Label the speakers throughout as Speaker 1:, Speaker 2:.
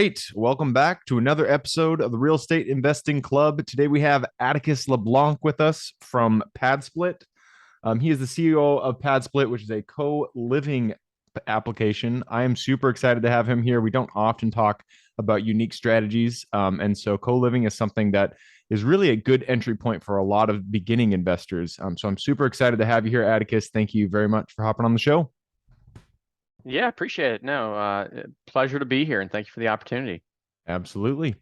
Speaker 1: right. Welcome back to another episode of the Real Estate Investing Club. Today we have Atticus LeBlanc with us from PadSplit. He is the CEO of PadSplit, which is a co-living application. I am super excited to have him here. We don't often talk about unique strategies. And so co-living is something that is really a good entry point for a lot of beginning investors. So I'm super excited to have you here, Atticus. Thank you very much for hopping on the show.
Speaker 2: Yeah, appreciate it. No, pleasure to be here, and thank you for the opportunity.
Speaker 1: Absolutely.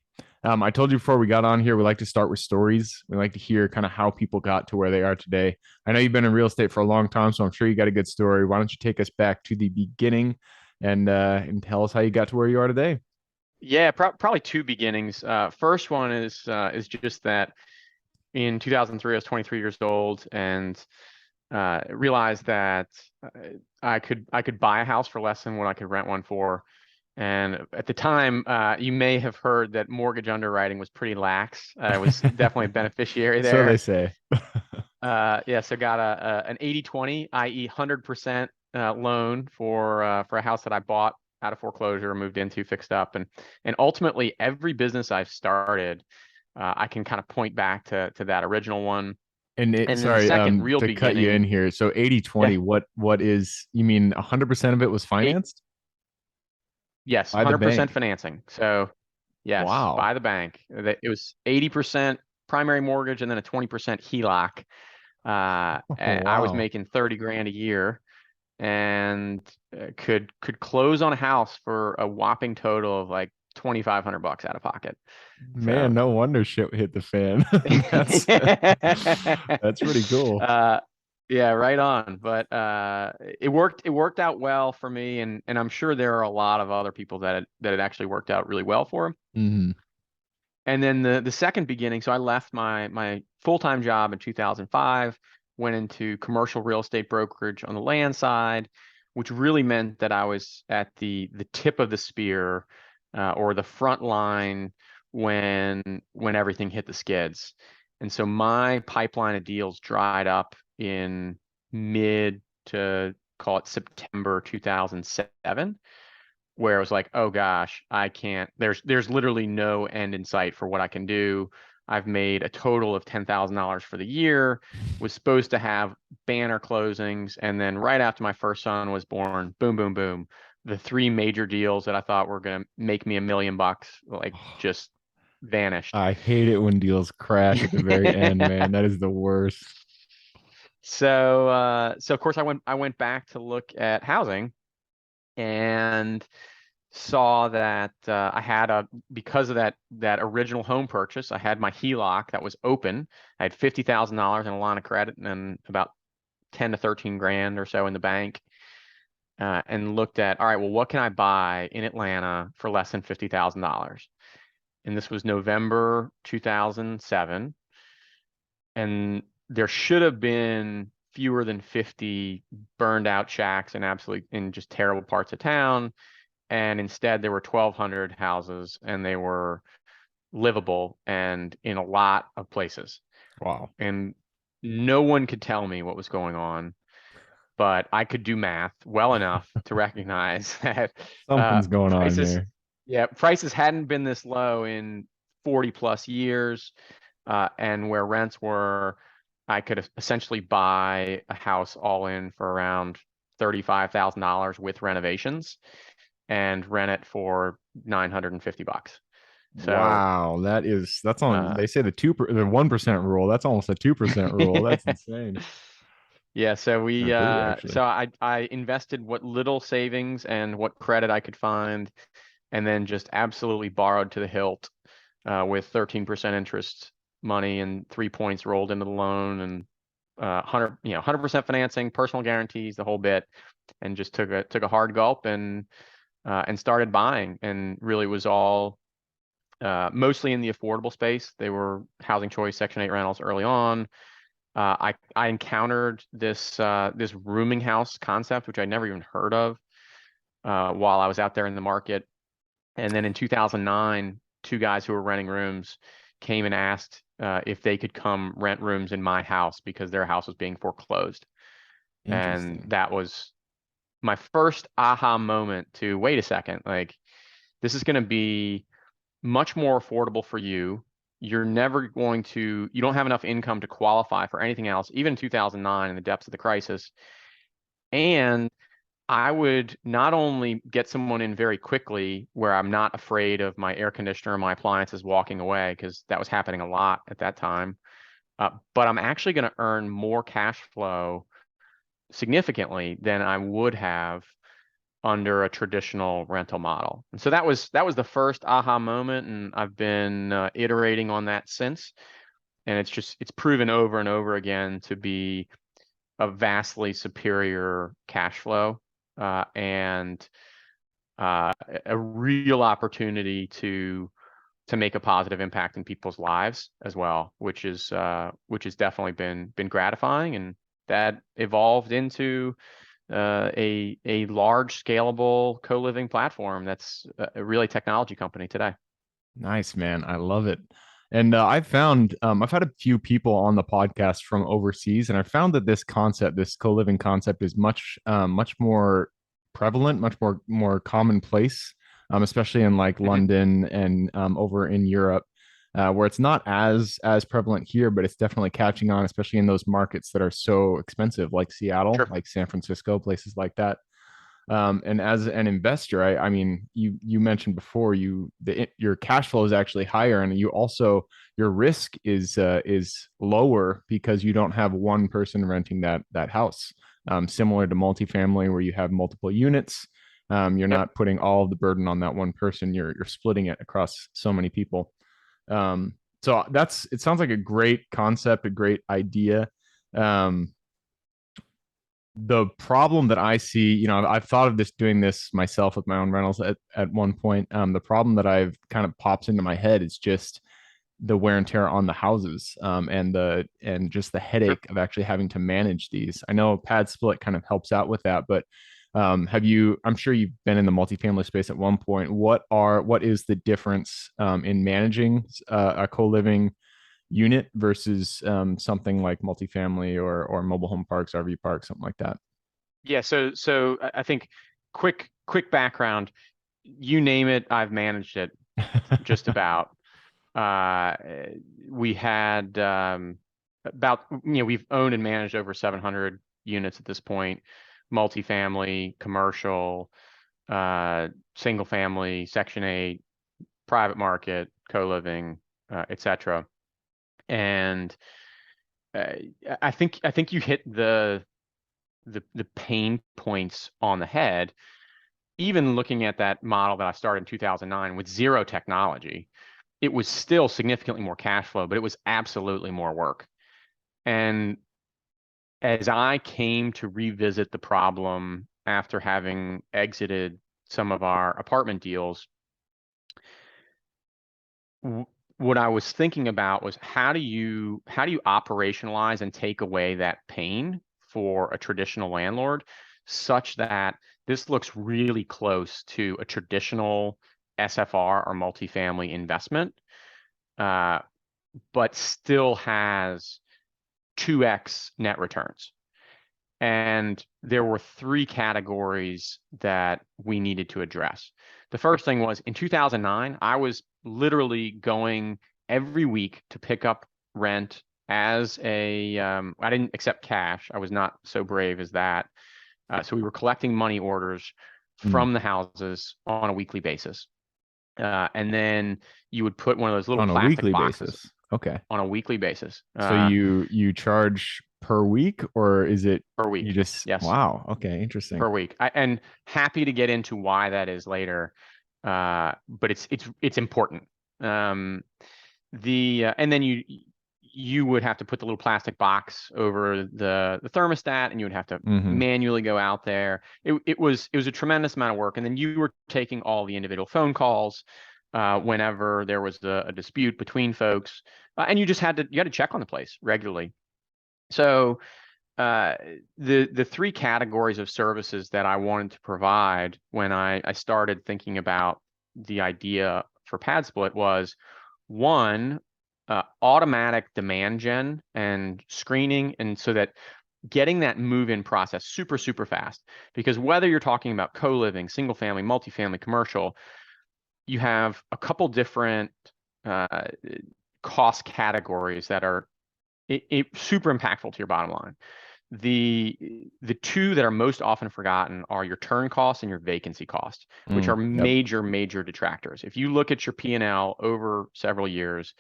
Speaker 1: I told you before we got on here, we like to start with stories. We like to hear kind of how people got to where they are today. I know you've been in real estate for a long time, so I'm sure you got a good story. Why don't you take us back to the beginning and tell us how you got to where you are today?
Speaker 2: Yeah, probably two beginnings. First one is just that in 2003, I was 23 years old and realized that I could buy a house for less than what I could rent one for. And at the time, you may have heard that mortgage underwriting was pretty lax. I was definitely a beneficiary
Speaker 1: So they
Speaker 2: there.
Speaker 1: say.
Speaker 2: Yeah, so got an 80/20, i.e. 100% loan for a house that I bought out of foreclosure, moved into, fixed up, and ultimately every business I've started, I can kind of point back to that original one.
Speaker 1: And
Speaker 2: And then the
Speaker 1: sorry,
Speaker 2: second real
Speaker 1: to cut you in
Speaker 2: beginning,
Speaker 1: here. So 80/20,
Speaker 2: yeah,
Speaker 1: what is, you mean 100% of it was
Speaker 2: eight,
Speaker 1: financed
Speaker 2: yes,
Speaker 1: by the
Speaker 2: 100%
Speaker 1: bank?
Speaker 2: financing. So yes,
Speaker 1: Wow.
Speaker 2: by the bank. It was 80% primary mortgage and then a 20% HELOC. And I was
Speaker 1: Wow.
Speaker 2: making 30 grand a year and could close on a house for a whopping total of like 2,500 bucks out of pocket.
Speaker 1: Man,
Speaker 2: So
Speaker 1: no wonder shit hit the fan. That's that's pretty cool.
Speaker 2: uh yeah, right on. But it worked out well for me, and I'm sure there are a lot of other people that it actually worked out really well for.
Speaker 1: Hmm.
Speaker 2: And then the second beginning, so I left my full-time job in 2005, went into commercial real estate brokerage on the land side, which really meant that I was at the tip of the spear, or the front line when everything hit the skids. And so my pipeline of deals dried up in mid to call it September 2007, where it was like, oh gosh, I can't, there's literally no end in sight for what I can do. I've made a total of $10,000 for the year, was supposed to have banner closings, and then right after my first son was born, boom, boom, boom. The three major deals that I thought were gonna make me $1 million, like, just vanished.
Speaker 1: I hate it when deals crash at the very end, man. That is the worst.
Speaker 2: So of course I went back to look at housing and saw that I had because of that original home purchase, I had my HELOC that was open. I had $50,000 in a line of credit and then about 10 to 13 grand or so in the bank. And looked at, all right, well, what can I buy in Atlanta for less than $50,000? And this was November 2007. And there should have been fewer than 50 burned out shacks and absolutely in just terrible parts of town. And instead there were 1,200 houses, and they were livable and in a lot of places.
Speaker 1: Wow.
Speaker 2: And no one could tell me what was going on, but I could do math well enough to recognize that
Speaker 1: Something's going on
Speaker 2: prices,
Speaker 1: here.
Speaker 2: yeah, prices hadn't been this low in 40 plus years. And where rents were, I could essentially buy a house all in for around $35,000 with renovations and rent it for 950 bucks. So,
Speaker 1: Wow, that's on.
Speaker 2: uh,
Speaker 1: They say the 1% rule. That's almost a 2% rule. That's insane.
Speaker 2: yeah, so
Speaker 1: Or
Speaker 2: we,
Speaker 1: three actually.
Speaker 2: so I invested what little savings and what credit I could find, and then just absolutely borrowed to the hilt, with 13% interest money and 3 points rolled into the loan, and 100% financing, personal guarantees, the whole bit, and just took a hard gulp and started buying, and really was all mostly in the affordable space. They were housing choice, Section 8 rentals early on. I encountered this rooming house concept, which I'd never even heard of, while I was out there in the market. And then in 2009, two guys who were renting rooms came and asked if they could come rent rooms in my house because their house was being foreclosed. And
Speaker 1: Interesting.
Speaker 2: that was my first aha moment to, wait a second, like, This is going to be much more affordable for you. You're never going to, you don't have enough income to qualify for anything else, even in 2009 in the depths of the crisis. And I would not only get someone in very quickly where I'm not afraid of my air conditioner or my appliances walking away, because that was happening a lot at that time, but I'm actually going to earn more cash flow significantly than I would have under a traditional rental model. And so that was the first aha moment, and I've been iterating on that since. And it's proven over and over again to be a vastly superior cash flow, and a real opportunity to make a positive impact in people's lives as well, which has definitely been gratifying, and that evolved into a large scalable co-living platform that's a really technology company today.
Speaker 1: Nice, man. I love it. And I've found I've had a few people on the podcast from overseas, and I found that this concept, this co-living concept, is much more prevalent, much more commonplace, especially in like
Speaker 2: Hmm.
Speaker 1: London and over in Europe, where it's not as prevalent here, but it's definitely catching on, especially in those markets that are so expensive, like Seattle,
Speaker 2: Sure.
Speaker 1: like San Francisco, places like that. And as an investor, I mean, you mentioned before your cash flow is actually higher, and you also your risk is lower because you don't have one person renting that house. Similar to multifamily, where you have multiple units, you're
Speaker 2: Yep.
Speaker 1: not putting all of the burden on that one person. You're splitting it across so many people. So it sounds like a great concept, a great idea. Um, the problem that I see, I've thought of doing this myself with my own rentals at one point. The problem that I've kind of pops into my head is just the wear and tear on the houses, and just the
Speaker 2: Sure.
Speaker 1: headache of actually having to manage these. I know PadSplit kind of helps out with that, but I'm sure you've been in the multifamily space at one point. What is the difference in managing a co-living unit versus something like multifamily or mobile home parks, RV parks, something like that?
Speaker 2: Yeah. So I think quick background. You name it, I've managed it just about. Uh, we had we've owned and managed over 700 units at this point, multifamily, commercial, single family, Section 8, private market, co-living, etc. And uh, I think you hit the pain points on the head. Even looking at that model that I started in 2009 with zero technology, it was still significantly more cash flow, but it was absolutely more work. And as I came to revisit the problem after having exited some of our apartment deals, what I was thinking about was how do you operationalize and take away that pain for a traditional landlord such that this looks really close to a traditional SFR or multifamily investment, uh, but still has 2x net returns. And there were three categories that we needed to address. The first thing was in 2009, I was literally going every week to pick up rent as I didn't accept cash. I was not so brave as that. So we were collecting money orders
Speaker 1: Mm.
Speaker 2: from the houses on a weekly basis. And then you would put one of those little
Speaker 1: On a
Speaker 2: plastic
Speaker 1: weekly
Speaker 2: boxes
Speaker 1: basis. Okay.
Speaker 2: on a weekly basis.
Speaker 1: So you charge per week, or is it
Speaker 2: Per
Speaker 1: you
Speaker 2: week.
Speaker 1: just
Speaker 2: Yes.
Speaker 1: wow, okay, interesting.
Speaker 2: Per week. And happy to get into why that is later. But it's important. Um, and then you would have to put the little plastic box over the thermostat, and you would have to
Speaker 1: Mm-hmm.
Speaker 2: manually go out there. It was a tremendous amount of work, and then you were taking all the individual phone calls whenever there was a dispute between folks, and you had to check on the place regularly. So uh, the three categories of services that I wanted to provide when I started thinking about the idea for PadSplit was one, automatic demand gen and screening, and so that getting that move-in process super fast. Because whether you're talking about co-living, single family, multifamily, commercial, you have a couple different cost categories that are super impactful to your bottom line. The two that are most often forgotten are your turn costs and your vacancy costs, which are
Speaker 1: Yep.
Speaker 2: major detractors. If you look at your P&L over several years,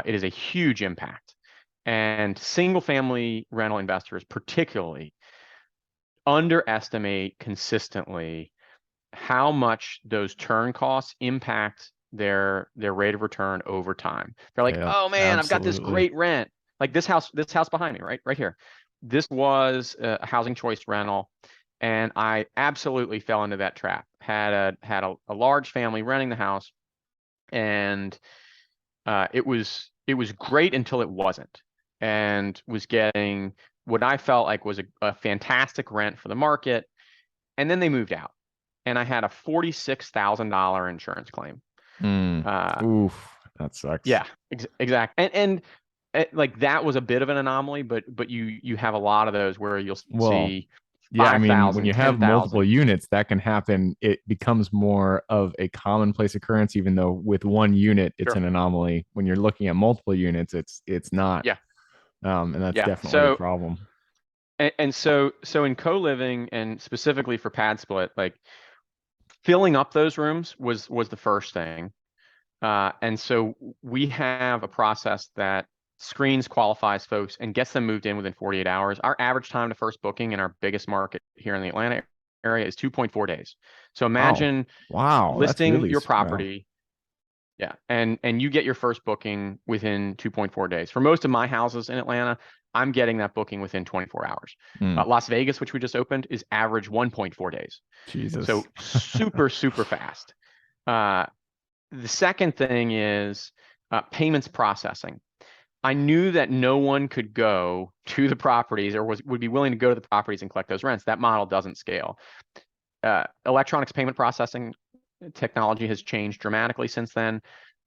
Speaker 2: it is a huge impact. And single family rental investors particularly underestimate consistently how much those turn costs impact their rate of return over time. They're like,
Speaker 1: Yep.
Speaker 2: oh man, I've got this
Speaker 1: Absolutely.
Speaker 2: great rent. Like this house behind me, right here. This was a housing choice rental, and I absolutely fell into that trap. Had a large family renting the house, and it was great until it wasn't, and was getting what I felt like was a fantastic rent for the market. And then they moved out, and I had a $46,000 insurance claim.
Speaker 1: Oof, that sucks.
Speaker 2: Yeah, exactly. And like that was a bit of an anomaly, but you have a lot of those where you'll
Speaker 1: Well,
Speaker 2: see
Speaker 1: yeah, I mean, when
Speaker 2: 5,000,
Speaker 1: you have multiple
Speaker 2: 10,000.
Speaker 1: units, that can happen. It becomes more of a commonplace occurrence, even though with one unit, it's
Speaker 2: Sure.
Speaker 1: an anomaly. When you're looking at multiple units, it's not.
Speaker 2: Yeah.
Speaker 1: And that's
Speaker 2: Yeah.
Speaker 1: definitely a problem.
Speaker 2: So in co-living, and specifically for PadSplit, like filling up those rooms was the first thing. And so we have a process that screens, qualifies folks, and gets them moved in within 48 hours. Our average time to first booking in our biggest market here in the Atlanta area is 2.4 days. So
Speaker 1: Oh,
Speaker 2: imagine
Speaker 1: wow, that's
Speaker 2: listing
Speaker 1: really
Speaker 2: your
Speaker 1: wow.
Speaker 2: property, yeah, and you get your first booking within 2.4 days. For most of my houses in Atlanta, I'm getting that booking within 24 hours.
Speaker 1: Mm,
Speaker 2: Las Vegas, which we just opened, is average 1.4 days.
Speaker 1: Jesus.
Speaker 2: So super fast. Uh, the second thing is payments processing. I knew that no one could go to the properties or would be willing to go to the properties and collect those rents. That model doesn't scale. Electronics payment processing technology has changed dramatically since then.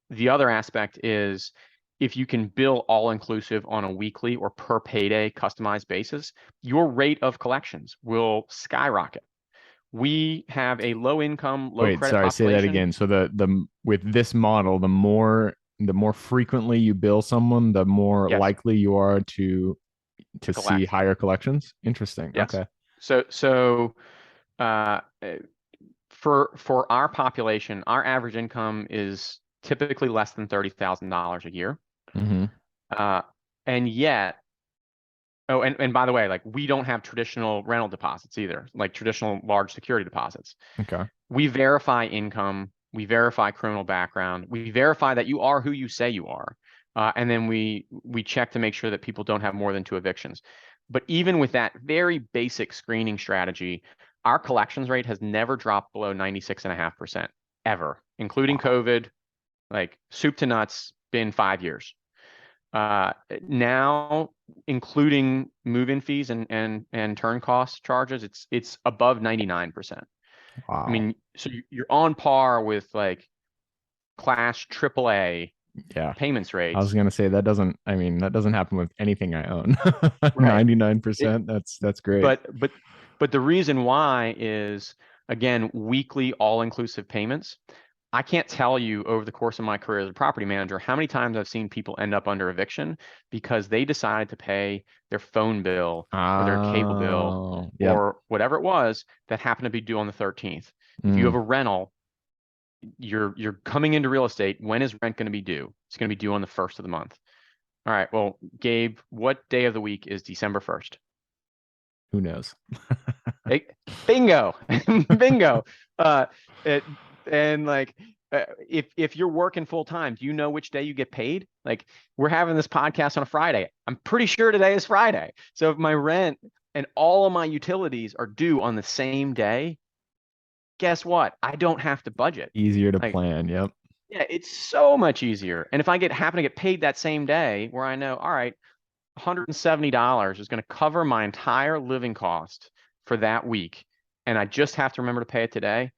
Speaker 2: The other aspect is if you can bill all inclusive on a weekly or per payday customized basis, your rate of collections will skyrocket. We have a low income, low
Speaker 1: Wait,
Speaker 2: credit
Speaker 1: sorry, say that
Speaker 2: population.
Speaker 1: again. So the with this model, the more frequently you bill someone, the more
Speaker 2: Yes,
Speaker 1: likely you are
Speaker 2: to
Speaker 1: to see
Speaker 2: collect.
Speaker 1: higher collections. Interesting.
Speaker 2: Yes.
Speaker 1: Okay.
Speaker 2: So uh, for our population, our average income is typically less than $30,000 a year.
Speaker 1: Mm-hmm.
Speaker 2: Uh, and yet, oh, and by the way, like we don't have traditional rental deposits either, like traditional large security deposits.
Speaker 1: Okay.
Speaker 2: We verify income, we verify criminal background, we verify that you are who you say you are, and then we check to make sure that people don't have more than 2 evictions. But even with that very basic screening strategy, our collections rate has never dropped below 96.5% ever, including
Speaker 1: Wow.
Speaker 2: COVID, like soup to nuts, been 5 years. Now, including move-in fees and turn cost charges, it's above 99%. I
Speaker 1: Wow.
Speaker 2: mean, so you're on par with like class AAA
Speaker 1: Yeah.
Speaker 2: payments
Speaker 1: I was
Speaker 2: rates.
Speaker 1: gonna say that doesn't, I mean, that doesn't happen with anything I own.
Speaker 2: Right. It,
Speaker 1: 99%. That's great.
Speaker 2: but the reason why is, again, weekly all-inclusive payments. I can't tell you over the course of my career as a property manager how many times I've seen people end up under eviction because they decided to pay their phone bill or their cable bill
Speaker 1: Oh, yep.
Speaker 2: or whatever it was that happened to be due on the 13th. If you
Speaker 1: Mm.
Speaker 2: have a rental, you're coming into real estate. When is rent going to be due? It's going to be due on the 1st of the month. All right. Well, Gabe, what day of the week is December 1st?
Speaker 1: Who knows?
Speaker 2: Hey, bingo, bingo. Uh, it, and like, if you're working full time, do you know which day you get paid? Like, we're having this podcast on a Friday. I'm pretty sure today is Friday. So if my rent and all of my utilities are due on the same day, guess what? I don't have to budget.
Speaker 1: Easier to
Speaker 2: Like,
Speaker 1: plan. Yep.
Speaker 2: yeah, it's so much easier. And if I happen to get paid that same day, where I know, all right, $170 is going to cover my entire living cost for that week, and I just have to remember to pay it today,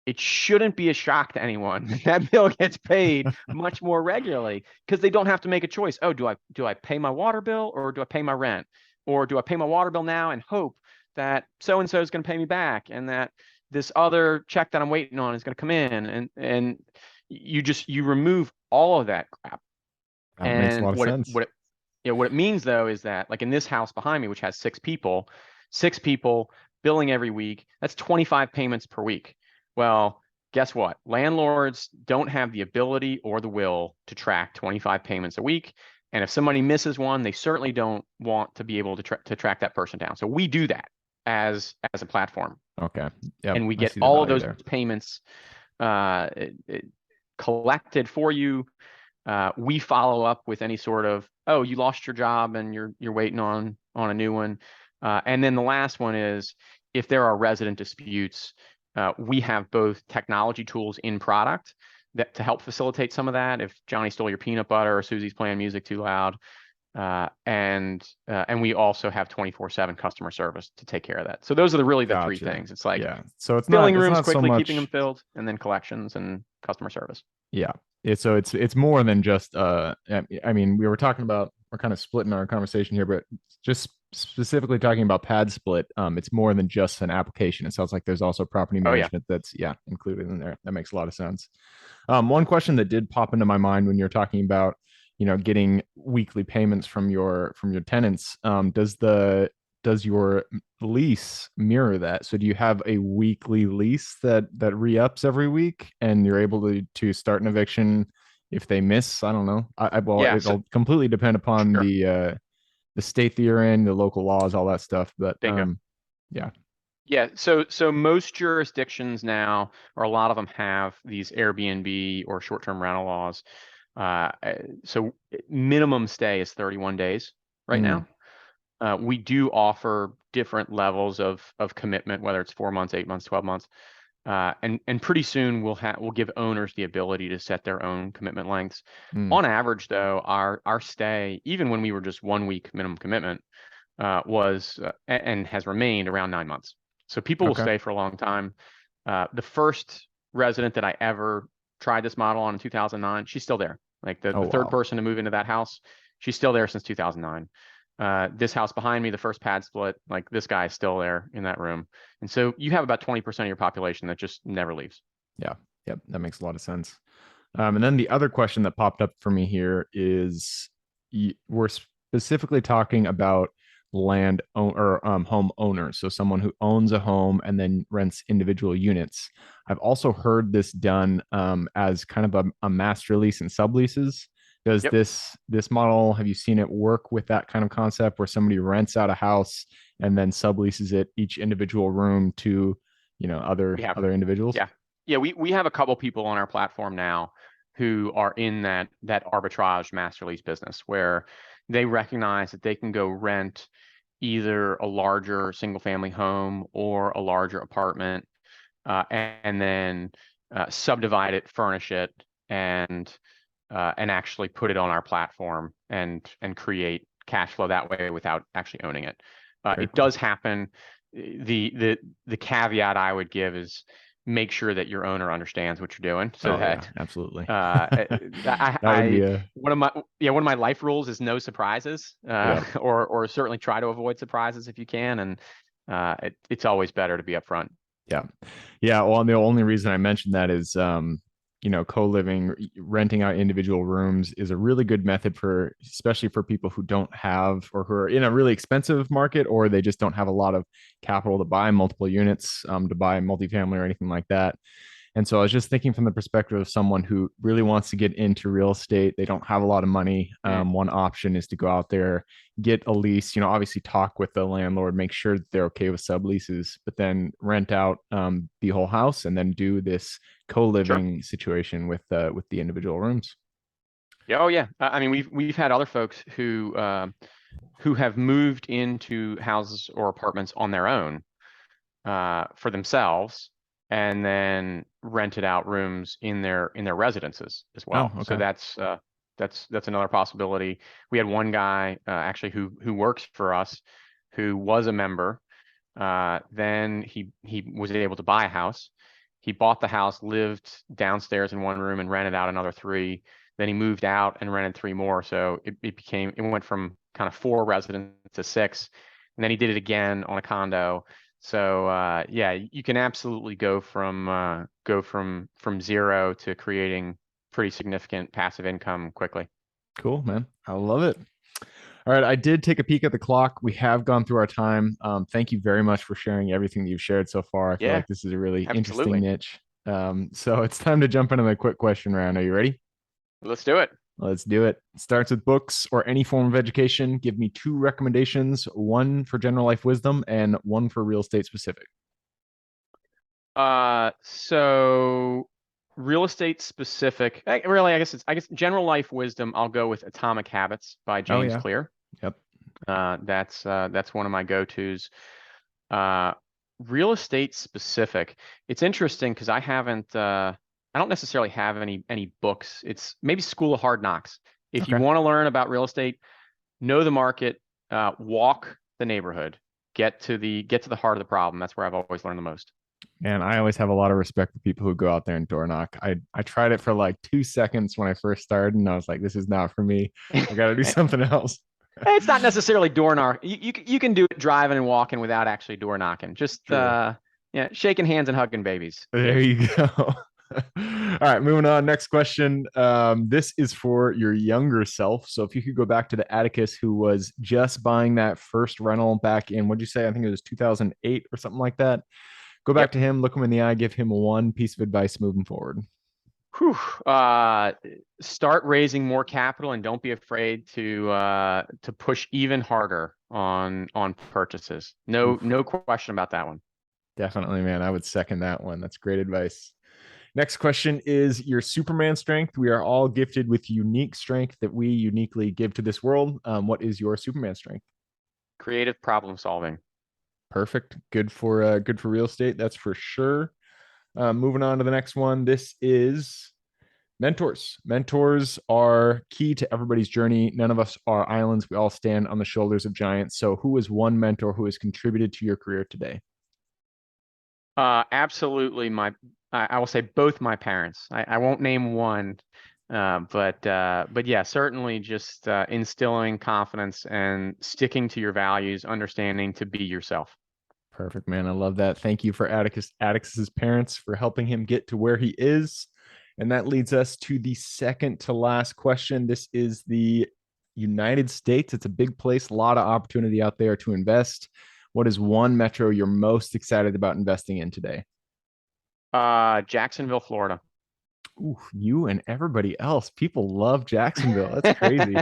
Speaker 2: it shouldn't be a shock to anyone that bill gets paid much more regularly because they don't have to make a choice. Oh, do I pay my water bill or do I pay my rent? Or do I pay my water bill now and hope that so and so is going to pay me back and that this other check that I'm waiting on is going to come in, and you remove all of that crap.
Speaker 1: That makes a
Speaker 2: And
Speaker 1: lot of sense.
Speaker 2: what it means though is that, like in this house behind me, which has six people billing every week, that's 25 payments per week. Well, guess what? Landlords don't have the ability or the will to track 25 payments a week. And if somebody misses one, they certainly don't want to be able to track that person down. So we do that as a platform,
Speaker 1: Okay. Yep.
Speaker 2: and we
Speaker 1: I
Speaker 2: get
Speaker 1: see the
Speaker 2: all of
Speaker 1: value
Speaker 2: those
Speaker 1: there.
Speaker 2: payments uh, collected for you. We follow up with any sort of, oh, you lost your job and you're waiting on a new one. And then the last one is, if there are resident disputes, we have both technology tools in product that to help facilitate some of that. If Johnny stole your peanut butter or Susie's playing music too loud, and we also have 24/7 customer service to take care of that. So those are really the three
Speaker 1: Gotcha.
Speaker 2: things. It's like
Speaker 1: Yeah. So
Speaker 2: filling
Speaker 1: it's
Speaker 2: rooms
Speaker 1: not so
Speaker 2: quickly, keeping them
Speaker 1: much.
Speaker 2: filled, and then collections and customer service.
Speaker 1: Yeah. So it's more than just I mean, we're kind of splitting our conversation here, but just specifically talking about PadSplit, it's more than just an application. It sounds like there's also property
Speaker 2: Oh yeah,
Speaker 1: management that's included in there. That makes a lot of sense. One question that did pop into my mind when you're talking about, getting weekly payments from your tenants, does your lease mirror that? So do you have a weekly lease that re-ups every week, and you're able to start an eviction if they miss? I don't know. Well,
Speaker 2: yeah. So
Speaker 1: it'll completely depend upon
Speaker 2: sure,
Speaker 1: the state that you're in, the local laws, all that stuff. But
Speaker 2: bingo.
Speaker 1: yeah.
Speaker 2: Yeah, so most jurisdictions now, or a lot of them, have these Airbnb or short-term rental laws. So minimum stay is 31 days right
Speaker 1: Mm,
Speaker 2: now. We do offer different levels of commitment, whether it's 4 months, 8 months, 12 months. And pretty soon we'll give owners the ability to set their own commitment lengths.
Speaker 1: mm.
Speaker 2: On average, though, our stay, even when we were just 1 week minimum commitment, was and has remained around 9 months. So people will
Speaker 1: Okay.
Speaker 2: stay for a long time. The first resident that I ever tried this model on in 2009, she's still there. Like
Speaker 1: Oh
Speaker 2: the third
Speaker 1: wow.
Speaker 2: person to move into that house, she's still there since 2009. This house behind me, the first pad split, like this guy is still there in that room. And so you have about 20% of your population that just never leaves.
Speaker 1: Yeah. Yep. That makes a lot of sense. And then the other question that popped up for me here is, we're specifically talking about or home owners. So someone who owns a home and then rents individual units. I've also heard this done as kind of a master lease and subleases. Does
Speaker 2: Yep,
Speaker 1: this model, have you seen it work with that kind of concept where somebody rents out a house and then subleases it, each individual room, to,
Speaker 2: we have.
Speaker 1: other individuals?
Speaker 2: Yeah. Yeah, we have a couple people on our platform now who are in that arbitrage master lease business, where they recognize that they can go rent either a larger single family home or a larger apartment, and then subdivide it, furnish it, and actually put it on our platform and create cash flow that way without actually owning it.
Speaker 1: Very
Speaker 2: It
Speaker 1: cool.
Speaker 2: does happen. The caveat I would give is, make sure that your owner understands what you're doing, so
Speaker 1: Oh yeah,
Speaker 2: that
Speaker 1: absolutely. That would be
Speaker 2: I
Speaker 1: a
Speaker 2: one of my life rules is no surprises,
Speaker 1: yeah.
Speaker 2: or certainly try to avoid surprises if you can, and it's always better to be upfront.
Speaker 1: Yeah. Yeah. Well, and the only reason I mentioned that is, co-living, renting out individual rooms is a really good method for, especially for people who don't have, or who are in a really expensive market, or they just don't have a lot of capital to buy multiple units, to buy multifamily or anything like that. And so I was just thinking from the perspective of someone who really wants to get into real estate. They don't have a lot of money.
Speaker 2: Mm,
Speaker 1: One option is to go out there, get a lease, obviously talk with the landlord, make sure that they're okay with subleases, but then rent out the whole house, and then do this
Speaker 2: sure.
Speaker 1: co-living situation with the individual rooms.
Speaker 2: Yeah. Oh yeah. I mean, we've had other folks who have moved into houses or apartments on their own, for themselves, and then rented out rooms in their residences as
Speaker 1: Oh,
Speaker 2: well. So
Speaker 1: okay.
Speaker 2: that's another possibility. We had one guy, actually, who works for us, who was a member. Then he was able to buy a house. He bought the house, lived downstairs in one room, and rented out another three. Then he moved out and rented three more. So it went from kind of four residents to six. And then he did it again on a condo. So yeah, you can absolutely go from zero to creating pretty significant passive income quickly.
Speaker 1: Cool, man. I love it. All right, I did take a peek at the clock. We have gone through our time. Thank you very much for sharing everything that you've shared so far. I feel
Speaker 2: Yeah,
Speaker 1: like this is a really interesting
Speaker 2: absolutely.
Speaker 1: niche. So it's time to jump into the quick question round. Are you ready?
Speaker 2: Let's do it.
Speaker 1: Let's do it. Starts with books or any form of education. Give me two recommendations, one for general life wisdom and one for real estate specific.
Speaker 2: So real estate specific, really, I guess general life wisdom. I'll go with Atomic Habits by
Speaker 1: Oh
Speaker 2: James
Speaker 1: yeah.
Speaker 2: Clear.
Speaker 1: Yep.
Speaker 2: That's one of my go-tos. Uh, Real estate specific. It's interesting because I don't necessarily have any books. It's maybe School of Hard Knocks. If you
Speaker 1: Okay.
Speaker 2: want to learn about real estate, know the market, walk the neighborhood, get to the heart of the problem. That's where I've always learned the most.
Speaker 1: And I always have a lot of respect for people who go out there and door knock. I tried it for like 2 seconds when I first started, and I was like, this is not for me. I got to do something else.
Speaker 2: It's not necessarily door knock. You can do it driving and walking without actually door knocking. Just
Speaker 1: True.
Speaker 2: yeah, shaking hands and hugging babies.
Speaker 1: There you go. All right, moving on. Next question. This is for your younger self. So if you could go back to the Atticus who was just buying that first rental back in, what'd you say? I think it was 2008 or something like that. Go back
Speaker 2: Yep.
Speaker 1: to him, look him in the eye, give him one piece of advice moving forward.
Speaker 2: Whew. Start raising more capital and don't be afraid to push even harder on purchases.
Speaker 1: Oof,
Speaker 2: No question about that one.
Speaker 1: definitely, man. I would second that one. That's great advice. Next question is your Superman strength. We are all gifted with unique strength that we uniquely give to this world. What is your Superman strength?
Speaker 2: Creative problem solving.
Speaker 1: Perfect. Good for real estate. That's for sure. Moving on to the next one. This is mentors. Mentors are key to everybody's journey. None of us are islands. We all stand on the shoulders of giants. So, who is one mentor who has contributed to your career today?
Speaker 2: Absolutely. I will say both my parents. I won't name one, but yeah, certainly just instilling confidence and sticking to your values, understanding to be yourself.
Speaker 1: Perfect, man. I love that. Thank you for Atticus's parents for helping him get to where he is. And that leads us to the second to last question. This is the United States. It's a big place, a lot of opportunity out there to invest. What is one metro you're most excited about investing in today?
Speaker 2: Jacksonville, Florida.
Speaker 1: Ooh, you and everybody else. People love Jacksonville. That's crazy.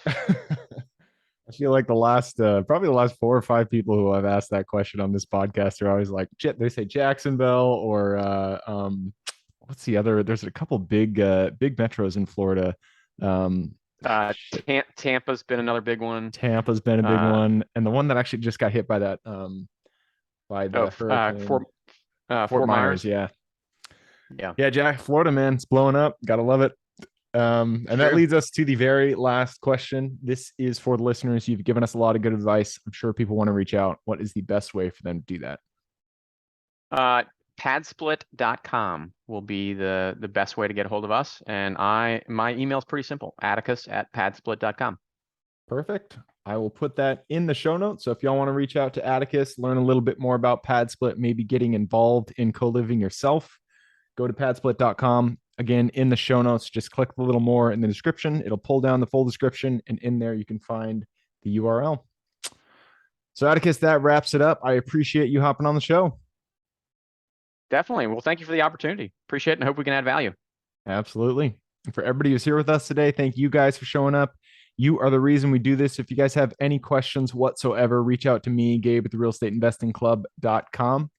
Speaker 1: I feel like probably the last 4 or 5 people who I've asked that question on this podcast are always like, they say Jacksonville or what's the other? There's a couple big metros in Florida. Um,
Speaker 2: Tampa's been another big one.
Speaker 1: Tampa's been a big one, and the one that actually just got hit by that by the hurricane, Fort
Speaker 2: Fort
Speaker 1: Myers.
Speaker 2: Myers.
Speaker 1: Yeah,
Speaker 2: Yeah,
Speaker 1: yeah, Jack, Florida, man, it's blowing up. Gotta love it. And that
Speaker 2: true.
Speaker 1: leads us to the very last question. This is for the listeners. You've given us a lot of good advice. I'm sure people want to reach out. What is the best way for them to do that?
Speaker 2: PadSplit.com will be the best way to get a hold of us. And my email is pretty simple, Atticus@padsplit.com.
Speaker 1: Perfect. I will put that in the show notes. So if y'all want to reach out to Atticus, learn a little bit more about PadSplit, maybe getting involved in co-living yourself, go to padsplit.com. Again, in the show notes, just click a little more in the description. It'll pull down the full description, and in there you can find the URL. So Atticus, that wraps it up. I appreciate you hopping on the show.
Speaker 2: Definitely. Well, thank you for the opportunity. Appreciate it and hope we can add value.
Speaker 1: Absolutely. And for everybody who's here with us today, thank you guys for showing up. You are the reason we do this. If you guys have any questions whatsoever, reach out to me, Gabe at the realestateinvestingclub.com.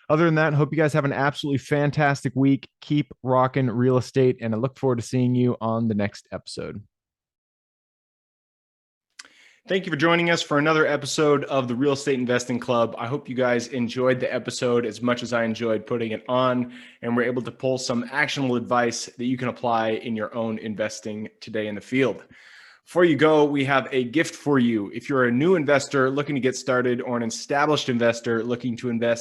Speaker 1: Other than that, I hope you guys have an absolutely fantastic week. Keep rocking real estate, and I look forward to seeing you on the next episode. Thank you for joining us for another episode of the Real Estate Investing Club. I hope you guys enjoyed the episode as much as I enjoyed putting it on, and we're able to pull some actionable advice that you can apply in your own investing today in the field. Before you go, we have a gift for you. If you're a new investor looking to get started or an established investor looking to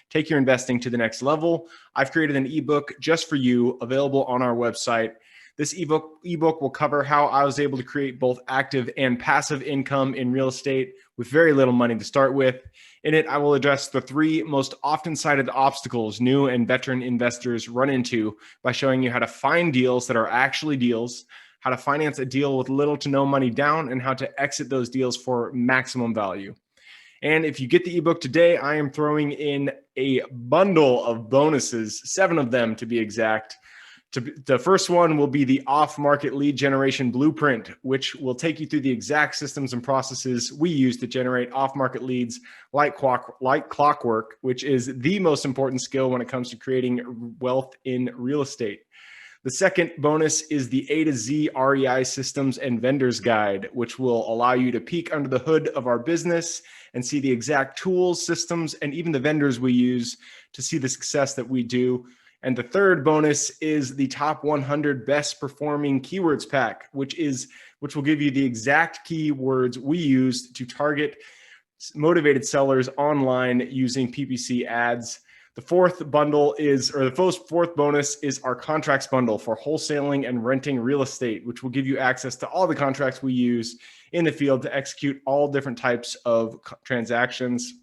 Speaker 1: take your investing to the next level, I've created an ebook just for you, available on our website. This ebook will cover how I was able to create both active and passive income in real estate with very little money to start with. In it, I will address the 3 most often cited obstacles new and veteran investors run into by showing you how to find deals that are actually deals, how to finance a deal with little to no money down, and how to exit those deals for maximum value. And if you get the ebook today, I am throwing in a bundle of bonuses, 7 of them to be exact. The first one will be the off-market lead generation blueprint, which will take you through the exact systems and processes we use to generate off-market leads like clockwork, which is the most important skill when it comes to creating wealth in real estate. The second bonus is the A to Z REI systems and vendors guide, which will allow you to peek under the hood of our business and see the exact tools, systems, and even the vendors we use to see the success that we do. And the third bonus is the top 100 best performing keywords pack, which will give you the exact keywords we use to target motivated sellers online using PPC ads. The fourth bonus is our contracts bundle for wholesaling and renting real estate, which will give you access to all the contracts we use in the field to execute all different types of transactions.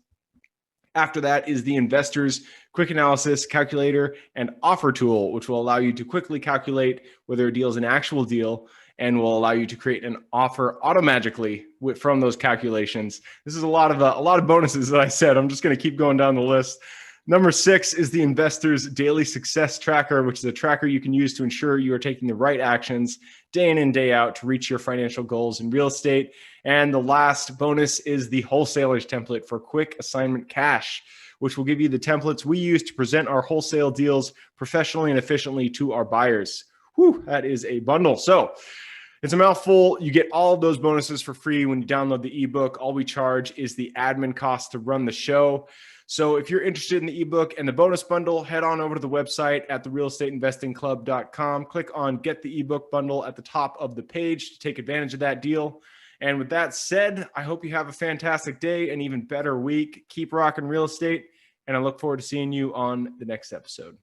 Speaker 1: After that is the Investors Quick Analysis Calculator and Offer Tool, which will allow you to quickly calculate whether a deal is an actual deal and will allow you to create an offer automagically from those calculations. This is a lot of bonuses that I said. I'm just going to keep going down the list. Number 6 is the Investors Daily Success Tracker, which is a tracker you can use to ensure you are taking the right actions day in and day out to reach your financial goals in real estate. And the last bonus is the Wholesalers Template for Quick Assignment Cash, which will give you the templates we use to present our wholesale deals professionally and efficiently to our buyers. Whew, that is a bundle. So it's a mouthful. You get all of those bonuses for free when you download the ebook. All we charge is the admin cost to run the show. So if you're interested in the ebook and the bonus bundle, head on over to the website at therealestateinvestingclub.com. Click on Get the Ebook Bundle at the top of the page to take advantage of that deal. And with that said, I hope you have a fantastic day, an even better week. Keep rocking real estate, and I look forward to seeing you on the next episode.